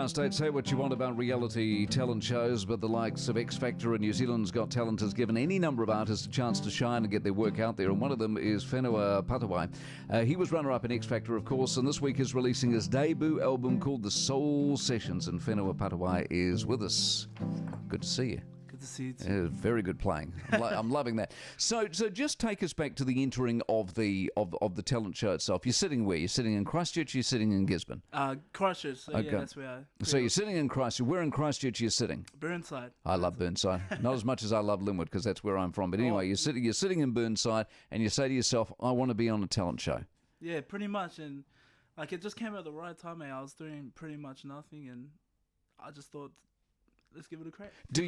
Empire State. Say what you want about reality talent shows, but the likes of X Factor and New Zealand's Got Talent has given any number of artists a chance to shine and get their work out there, and one of them is Whenua Patuwai. He was runner-up in X Factor, of course, and this week is releasing his debut album called The Soul Sessions, and Whenua Patuwai is with us. Good to see you. Good to see you too. Very good playing. I'm loving that. So just take us back to the entering of the talent show itself. You're sitting where? You're sitting in Christchurch. You're sitting in Gisborne. Christchurch. So okay. Yeah, that's where I. So you're sitting in Christchurch. Where in Christchurch you're sitting? Burnside. I love Burnside. Not as much as I love Linwood because that's where I'm from. But anyway, you're sitting in Burnside, and you say to yourself, "I want to be on a talent show." Yeah, pretty much, and like it just came at the right time. I was doing pretty much nothing, and I just thought, let's give it a crack. Did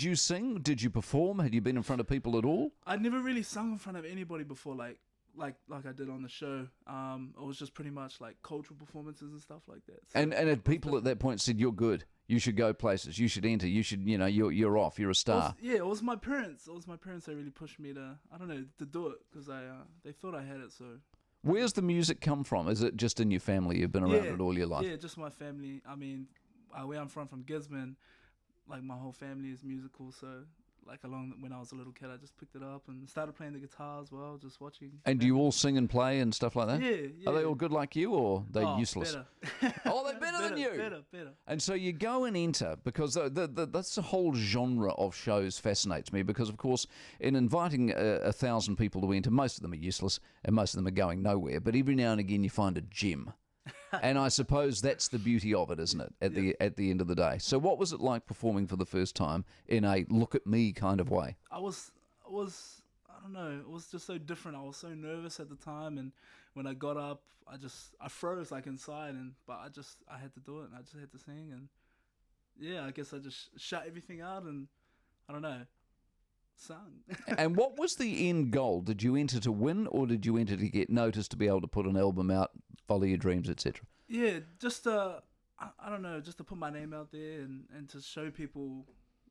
you sing? Did you perform? Had you been in front of people at all? I'd never really sung in front of anybody before, like I did on the show. It was just pretty much like cultural performances and stuff like that. So and had people at that point said, "You're good. You should go places. You should enter. You should, you're off. You're a star." It was my parents. It was my parents that really pushed me to do it because they thought I had it. So. Where's the music come from? Is it just in your family? You've been around it all your life? Yeah, just my family. I mean, where I'm from Gisborne, like my whole family is musical, so like when I was a little kid, I just picked it up and started playing the guitar as well, just watching. And do you all sing and play and stuff like that? Yeah. Are they all good like you, or are they useless? Better. Oh, they're better than you. Better. And so you go and enter, because that's the whole genre of shows fascinates me, because of course in inviting 1,000 people to enter, most of them are useless and most of them are going nowhere, but every now and again you find a gem. And I suppose that's the beauty of it, isn't it, at the end of the day? So what was it like performing for the first time in a look at me kind of way? I don't know, it was just so different. I was so nervous at the time, and when I got up, I froze like inside, but I had to do it, and I just had to sing, and yeah, I guess I just shut everything out, and I don't know, sung. And what was the end goal? Did you enter to win, or did you enter to get noticed, to be able to put an album out, follow your dreams, etc.? Yeah, just I don't know, just to put my name out there and to show people,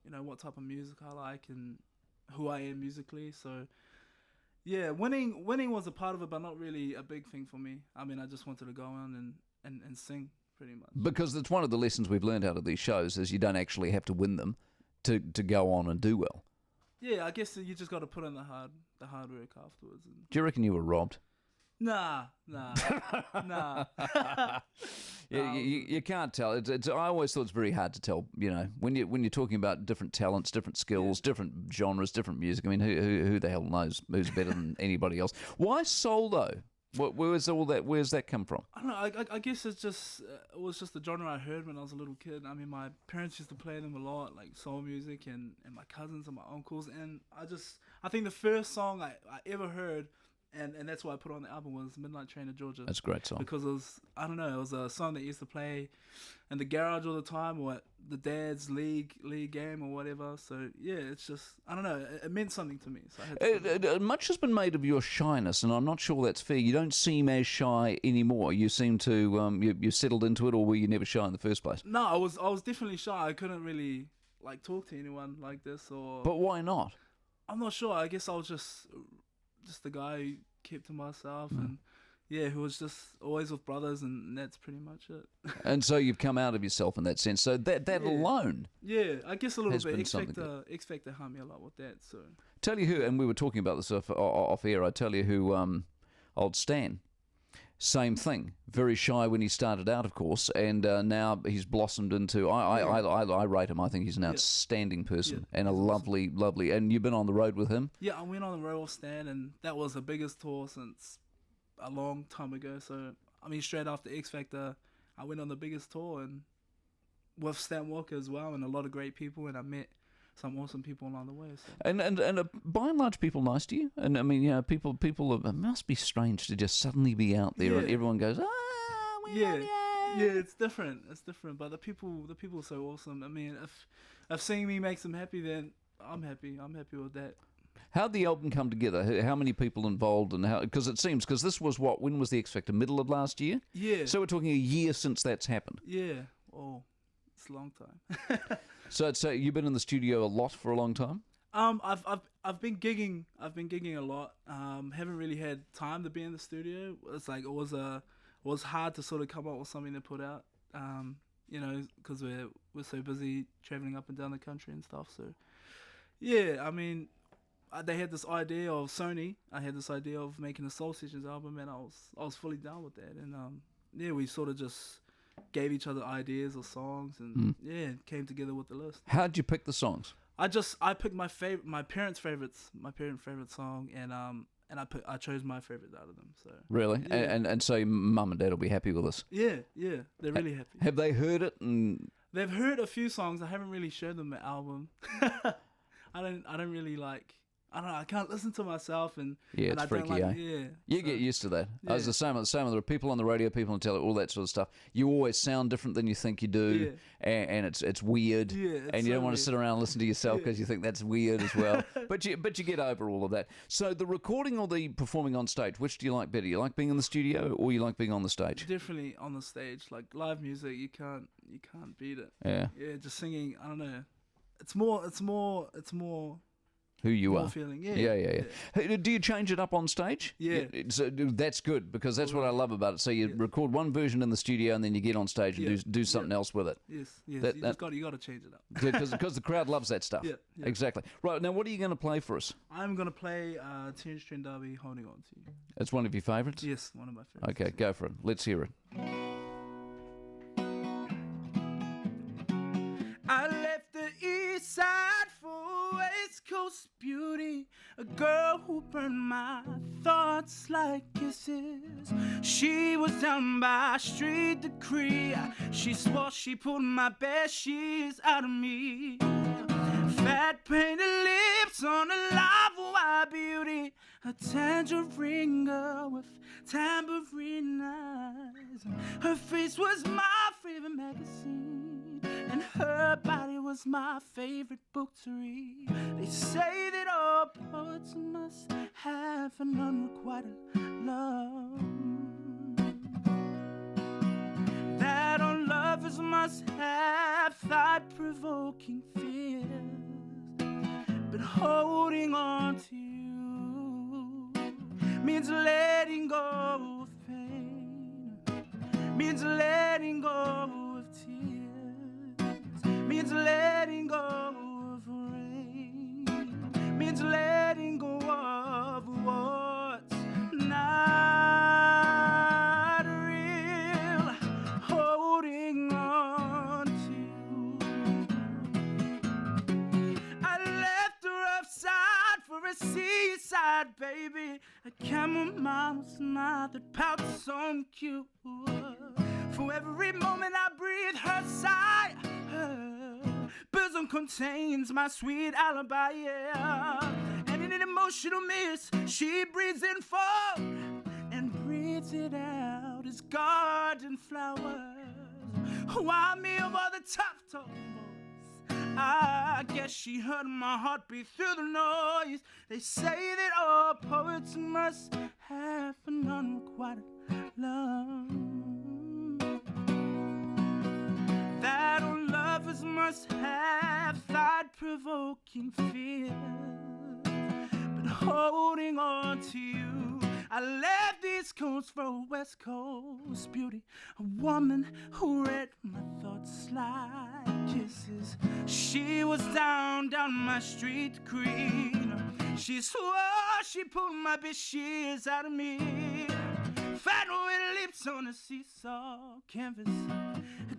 what type of music I like and who I am musically. So yeah, winning was a part of it, but not really a big thing for me. I mean, I just wanted to go on and sing pretty much. Because it's one of the lessons we've learned out of these shows is you don't actually have to win them to go on and do well. Yeah, I guess you just got to put in the hard work afterwards. Do you reckon you were robbed? Nah. You can't tell. I always thought it's very hard to tell. When you're talking about different talents, different skills, different genres, different music. I mean, who the hell knows who's better than anybody else? Why soul though? Where's that come from? I don't know. I guess it was just the genre I heard when I was a little kid. I mean, my parents used to play them a lot, like soul music, and my cousins and my uncles. And I think the first song I ever heard, and that's why I put on the album, was Midnight Train to Georgia. That's a great song. Because it was a song that used to play in the garage all the time, or at the dad's league game or whatever. So yeah, it's just, I don't know, it meant something to me. So I had to much has been made of your shyness, and I'm not sure that's fair. You don't seem as shy anymore. You seem to you settled into it, or were you never shy in the first place? No, I was definitely shy. I couldn't really like talk to anyone like this, or. But why not? I'm not sure. I guess I was just the guy who kept to myself, and who was just always with brothers, and that's pretty much it. And so you've come out of yourself in that sense. So that alone, I guess a little bit. X Factor helped me a lot with that. So tell you who, and we were talking about this off air. I tell you who, old Stan. Same thing. Very shy when he started out, of course, and now he's blossomed into. I rate him. I think he's an outstanding person and a lovely. And you've been on the road with him. Yeah, I went on the road with Stan, and that was the biggest tour since a long time ago. So I mean, straight after X Factor, I went on the biggest tour, and with Stan Walker as well, and a lot of great people, and I met some awesome people along the way. So. And by and large, people nice to you. And I mean, people. It must be strange to just suddenly be out there and everyone goes, we love you. Yeah, it's different. But the people are so awesome. I mean, if seeing me makes them happy, then I'm happy. I'm happy with that. How'd the album come together? How many people involved, and how? Because this was when was the X Factor? Middle of last year. Yeah. So we're talking a year since that's happened. Yeah. Oh, it's a long time. So you've been in the studio a lot for a long time? I've been gigging. I've been gigging a lot. Haven't really had time to be in the studio. It's like it was hard to sort of come up with something to put out. you know, because we're so busy traveling up and down the country and stuff. So yeah, I mean, they had this idea of Sony. I had this idea of making a Soul Sessions album, and I was fully down with that. And yeah, we sort of just gave each other ideas of songs, and yeah, came together with the list. How'd you pick the songs? I picked my parents' favorite song, and I chose my favorite out of them. So Really? Yeah. And so your mum and dad will be happy with this. yeah, they're really happy. Have they heard it? And They've heard a few songs. I haven't really showed them the album. I don't really like. I don't know. I can't listen to myself, and yeah, and it's I don't freaky, like, eh? Yeah, You so- get used to that. I was Yeah. the same. There are people on the radio, people on the tele, all that sort of stuff. You always sound different than you think you do, and it's weird. Yeah, it's and you so don't want weird. to sit around and listen to yourself Yeah. because you think that's weird as well. but you get over all of that. So the recording or the performing on stage, which do you like better? You like being in the studio or you like being on the stage? Definitely on the stage, like live music, you can't beat it. Yeah, Yeah, just singing. I don't know. It's more who you more are. feeling. Yeah. Hey, do you change it up on stage? Yeah. So that's good because that's what I love about it. So you record one version in the studio and then you get on stage and Yeah. do something else with it. Yes. That- You got to change it up. Because the crowd loves that stuff. Yeah. Exactly. Right, now what are you going to play for us? I'm gonna play Terence Trent D'Arby, "Holding On to You." It's one of your favourites? Yes, one of my favorites. Okay, go for it. Let's hear it. I left the east side for West Coast beauty, a girl who burned my thoughts like kisses. She was down by street decree. She swore she pulled my best sheets out of me. Fat painted lips on a live white beauty, a tangerine girl with tambourine eyes. Her face was my favorite magazine, and her body was my favorite book to read. They say that all poets must have an unrequited love, that all lovers must have thought-provoking fears. But holding on to you means letting go of pain, means letting go of tears, means letting go of rain, means letting go of what's not real. Holding on to you. I left the rough side for a seaside, baby. A chamomile smile that pouts so cute. For every moment I breathe her sigh, her bosom contains my sweet alibi, yeah. And in an emotional mist, she breathes in fall and breathes it out as garden flowers. Why me of all the tough talk boys? I guess she heard my heartbeat through the noise. They say that all poets must have an unrequited love, that all lovers must have thought-provoking fears. But holding on to you, I left East Coast for a West Coast beauty, a woman who read my thoughts like kisses. She was down my street green. She swore she pulled my best shears out of me. Fat with lips on a seesaw canvas.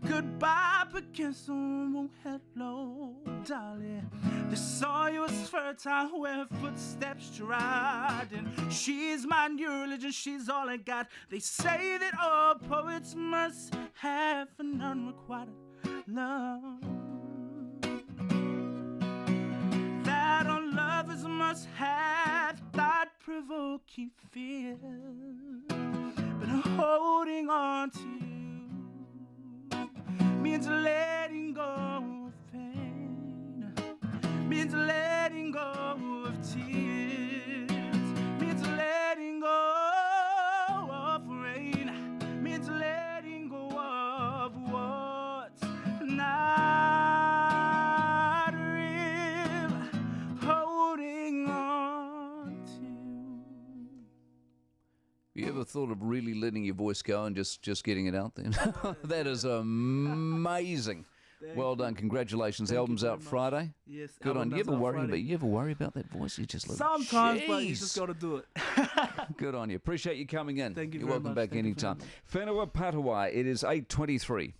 Goodbye, Picasso. Oh, hello, darling. The soil was fertile where footsteps trod, and she's my new religion. She's all I got. They say that all poets must have an unrequited love, that all lovers must have thought-provoking fears. But holding on to you means letting go of pain, means letting go of tears, means letting go of rain, means letting go of what's not You ever thought of really letting your voice go and just getting it out there? That is amazing. Well done. Congratulations. The album's out Friday. Yes. Good on you. Friday. You ever worry about that voice? You just look. Sometimes, but you just got to do it. Good on you. Appreciate you coming in. Thank you You're very welcome much. back anytime. Whenua Patuwai. It is 8:23.